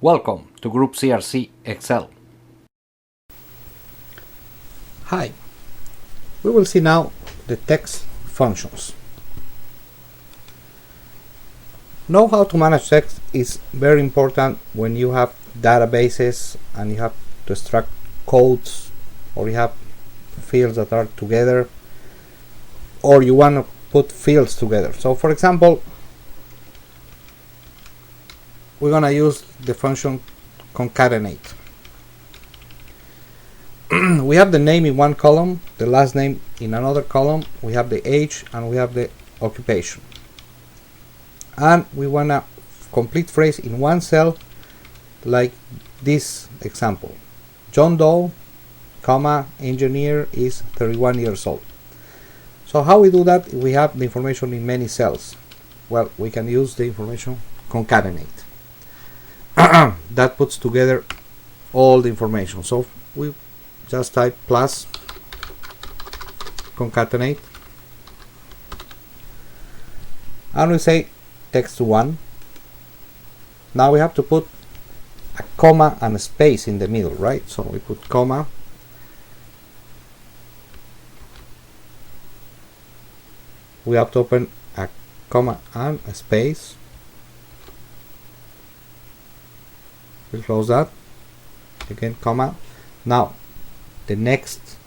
Welcome to Group CRC Excel. Hi, we will see now the text functions. Know how to manage text is very important when you have databases and you have to extract codes, or you have fields that are together, or you want to put fields together. So for example, we're going to use the function concatenate. We have the name in one column, the last name in another column, we have the age, and we have the occupation. And we want a complete phrase in one cell, like this example. John Doe, comma, engineer, is 31 years old. So how we do that? We have the information in many cells. Well, we can use the information concatenate. That puts together all the information. So we just type plus concatenate, and we say text1. Now we have to put a comma and a space in the middle, right? So we put comma, we have to open a comma and a space. We close that, again comma. Now the next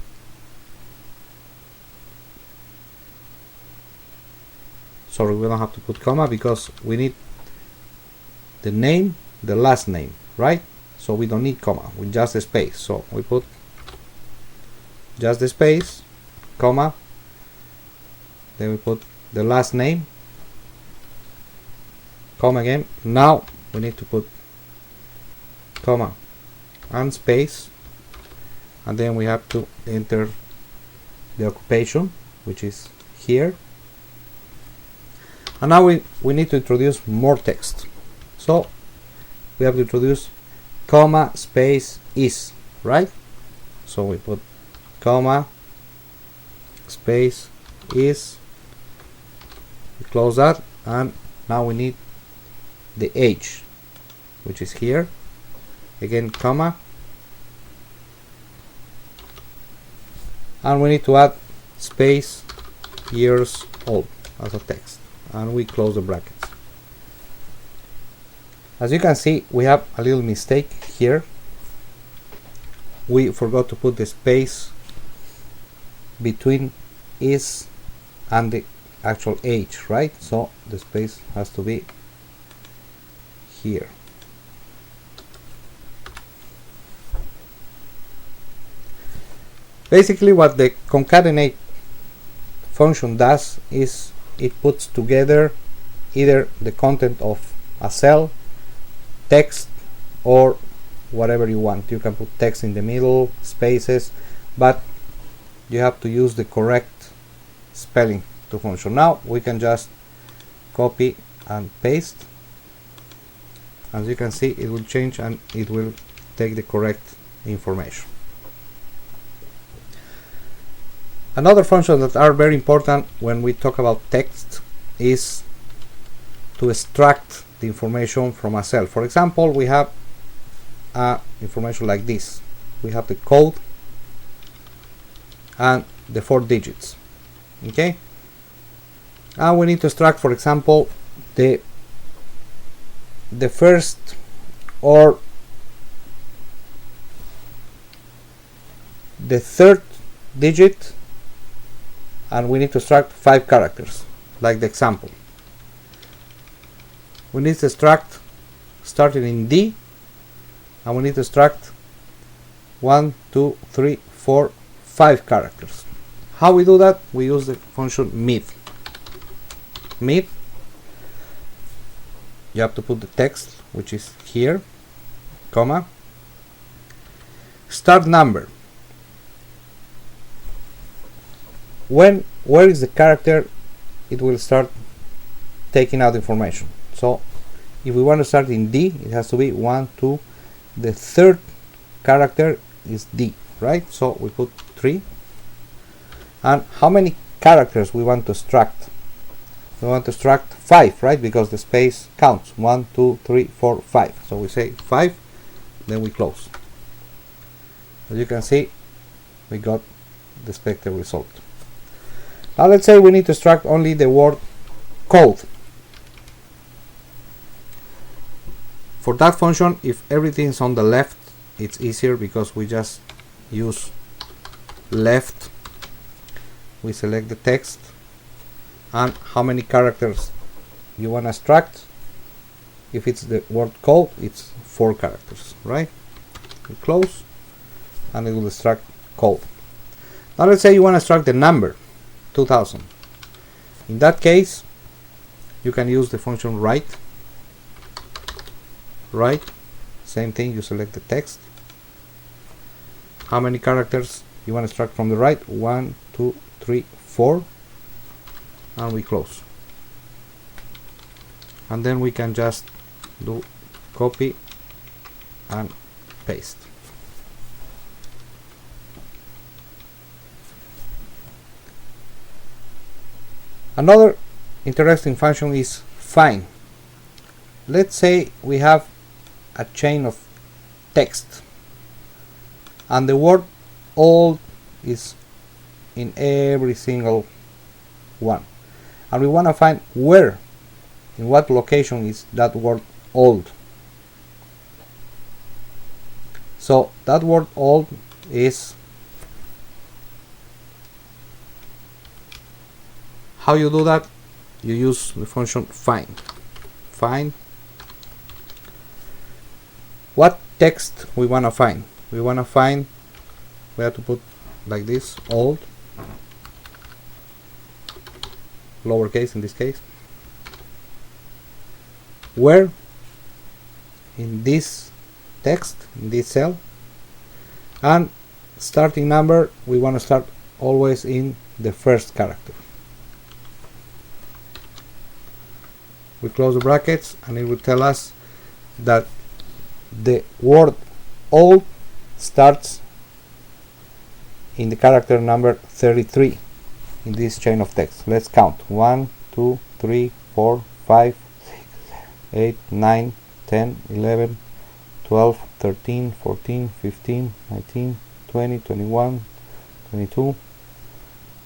we don't have to put comma because we need the name, the last name, right? So we don't need comma, with just a space. So we put just the space, comma, then we put the last name, comma again. Now we need to put comma and space, and then we have to enter the occupation, which is here. And now we need to introduce more text. So we have to introduce comma space is, right? So we put comma space is, we close that, and now we need the age, which is here. Again comma, and we need to add space years old as a text, and we close the brackets. As you can see, we have a little mistake here. We forgot to put the space between is and the actual age, right? So the space has to be here. Basically what the concatenate function does is it puts together either the content of a cell, text, or whatever you want. You can put text in the middle, spaces, but you have to use the correct spelling to function. Now we can just copy and paste. As you can see, it will change and it will take the correct information. Another function that are very important when we talk about text is to extract the information from a cell. For example, we have information like this. We have the code and the 4 digits. Okay, and we need to extract, for example, the first or the third digit, and we need to extract 5 characters, like the example. We need to extract starting in D, and we need to extract 1, 2, 3, 4, 5 characters. How we do that? We use the function mid. Mid, you have to put the text, which is here, comma, start number. Where is the character, it will start taking out information. So if we want to start in D, it has to be 1, 2, the third character is D, right? So we put 3. And how many characters we want to extract? we want to extract 5, right? Because the space counts 1, 2, 3, 4, 5. So we say 5, then we close. As you can see, we got the expected result. Now let's say we need to extract only the word code. For that function, if everything is on the left, it's easier because we just use left. We select the text and how many characters you want to extract. If it's the word code, it's 4 characters, right? We close and it will extract code. Now let's say you want to extract the number 2000. In that case, you can use the function write. Same thing, you select the text. How many characters you want to extract from the right? 1, 2, 3, 4, and we close. And then we can just do copy and paste. Another interesting function is find. Let's say we have a chain of text and the word old is in every single one, and we want to find where, in what location is that word old. So that word old is, how you do that? You use the function find. What text we want to find? We have to put like this, old, lowercase in this case. Where? In this text, in this cell. And starting number, we want to start always in the first character. We close the brackets and it will tell us that the word old starts in the character number 33 in this chain of text. Let's count. 1, 2, 3, 4, 5, 6, 8, 9, 10, 11, 12, 13, 14, 15, 19, 20, 21, 22,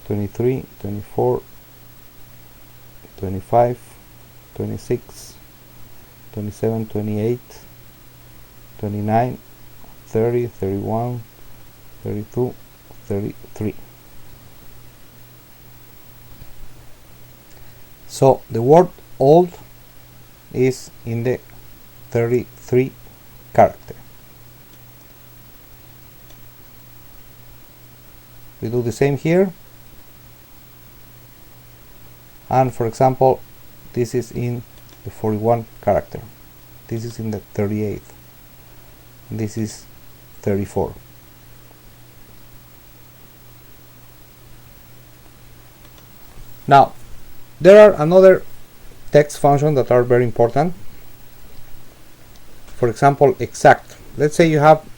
23, 24, 25, 26, 27, 28, 29, 30, 31, 32, 33. So the word old is in the 33 character. We do the same here, and for example this is in the 41 character, this is in the 38th, this is 34. Now there are another text functions that are very important. For example, exact. Let's say you have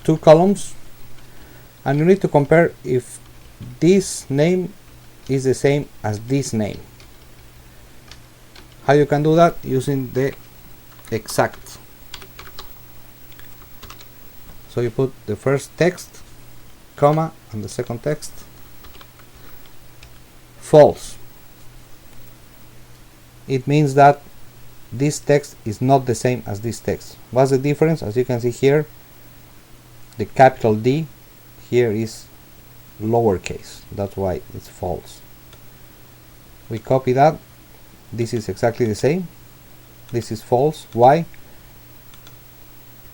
2 columns and you need to compare if this name is the same as this name. How you can do that? Using the exact. So you put the first text, comma, and the second text, false. It means that this text is not the same as this text. What's the difference? As you can see here, the capital D here is lowercase. That's why it's false. We copy that. This is exactly the same. This is false. Why?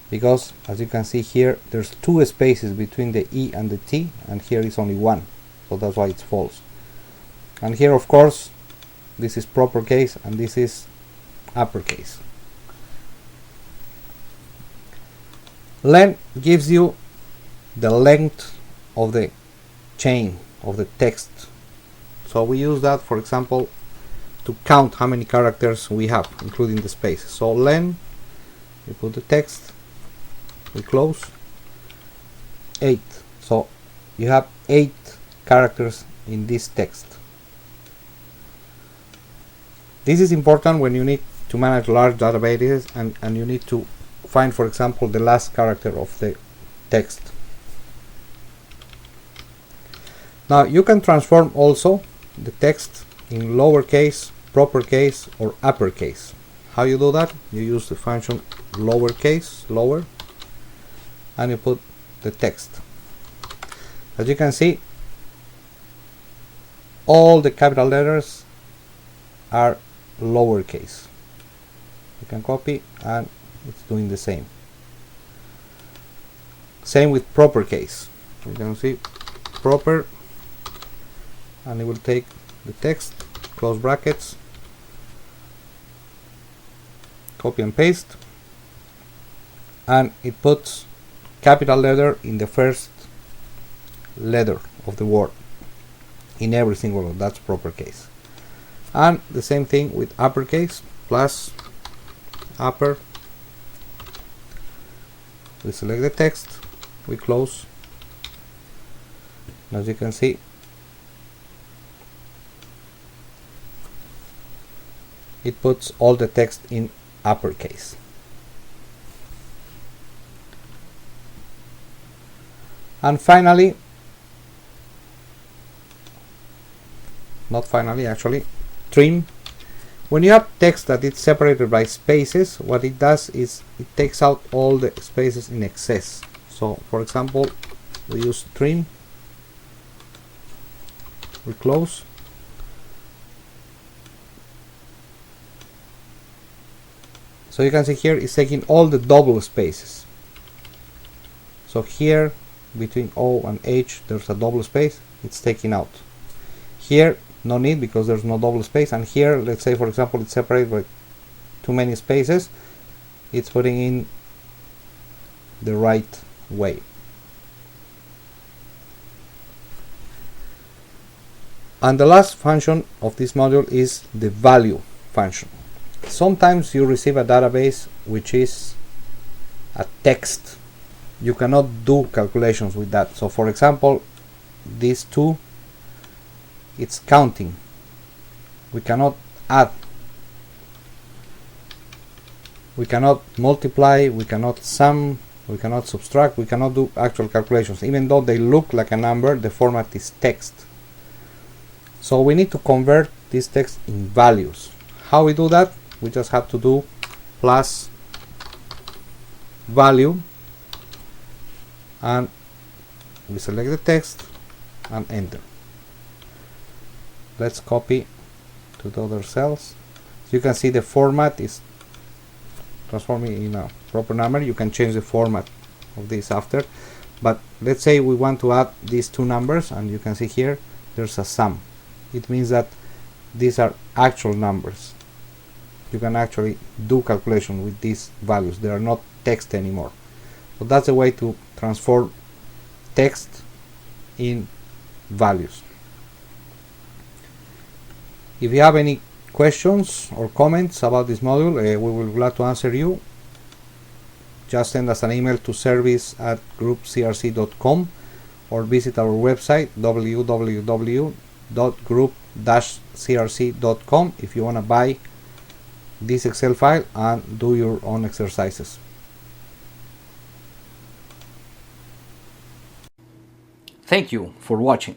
Because as you can see here, there's 2 spaces between the E and the T, and here is only 1. So that's why it's false. And here, of course, this is proper case and this is uppercase. Len gives you the length of the chain of the text. So we use that, for example, to count how many characters we have, including the space. So len, we put the text, we close, 8. So you have 8 characters in this text. This is important when you need to manage large databases and you need to find, for example, the last character of the text. Now you can transform also the text in lowercase, proper case, or uppercase. How you do that? You use the function lowercase, lower, and you put the text. As you can see, all the capital letters are lowercase. You can copy and it's doing the same. Same with proper case. You can see proper, and it will take the text, close brackets, copy and paste, and it puts capital letter in the first letter of the word in every single one. That's proper case. And the same thing with uppercase, plus upper. We select the text, we close. As you can see, it puts all the text in uppercase. And finally, not finally actually, trim. When you have text that is separated by spaces, what it does is it takes out all the spaces in excess. So for example, we use trim, we close, so you can see here it's taking all the double spaces. So here between O and H there's a double space, it's taking out. Here no need because there's no double space, and here let's say for example it's separated by too many spaces, it's putting in the right way. And the last function of this module is the value function. Sometimes you receive a database which is a text. You cannot do calculations with that. So for example, these two, it's counting. We cannot add, we cannot multiply, we cannot sum, we cannot subtract, we cannot do actual calculations. Even though they look like a number, the format is text. So we need to convert this text in values. How we do that? We just have to do plus value, and we select the text and enter. Let's copy to the other cells. So you can see the format is transforming in a proper number. You can change the format of this after, but let's say we want to add these two numbers, and you can see here there's a sum. It means that these are actual numbers. You can actually do calculation with these values. They are not text anymore. So that's a way to transform text in values. If you have any questions or comments about this module, we will be glad to answer you. Just send us an email to service@groupcrc.com or visit our website www.group-crc.com if you want to buy this Excel file and do your own exercises. Thank you for watching.